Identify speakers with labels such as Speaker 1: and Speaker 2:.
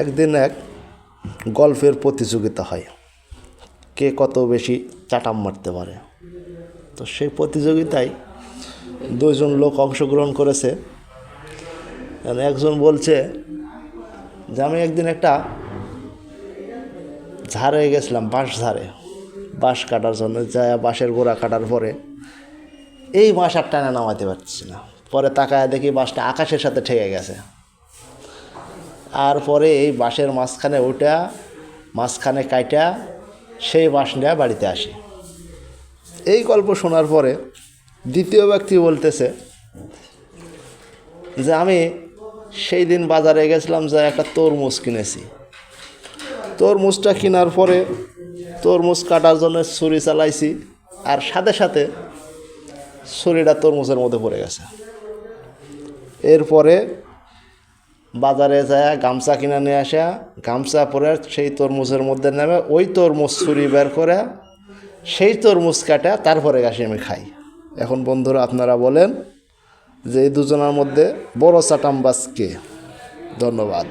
Speaker 1: একদিন এক গল্পের প্রতিযোগিতা হয়, কে কত বেশি চাটাম মারতে পারে। তো সেই প্রতিযোগিতায় দুইজন লোক অংশগ্রহণ করেছে। একজন বলছে যে আমি একদিন একটা ঝাড়ে গেছিলাম, বাঁশ কাটার জন্য। যায় বাঁশের গোড়া কাটার পরে এই বাঁশ আর টানা নামাতে পারছি না। পরে তাকায় দেখি বাঁশটা আকাশের সাথে ঠেকে গেছে। আর পরে এই বাঁশের মাঝখানে ওটা মাঝখানে কাইটা সেই বাঁশ নিয়ে বাড়িতে আসি। এই গল্প শোনার পরে দ্বিতীয় ব্যক্তি বলতেছে যে আমি সেই দিন বাজারে গেছিলাম, যে একটা তরমুজ কিনেছি। তরমুজটা কেনার পরে তরমুজ কাটার জন্য ছুরি চালাইছি, আর সাথে সাথে ছুরিটা তরমুজের মধ্যে পড়ে গেছে। এরপরে বাজারে যায় গামছা কিনে নিয়ে আসা, গামছা পরে সেই তরমুজের মধ্যে নেমে ওই তরমুজ ছুরি বের করে সেই তরমুজ কাটা তারপরে গাছে আমি খাই। এখন বন্ধুরা আপনারা বলেন যে এই দুজনের মধ্যে বড় চাটামবাজ কে? ধন্যবাদ।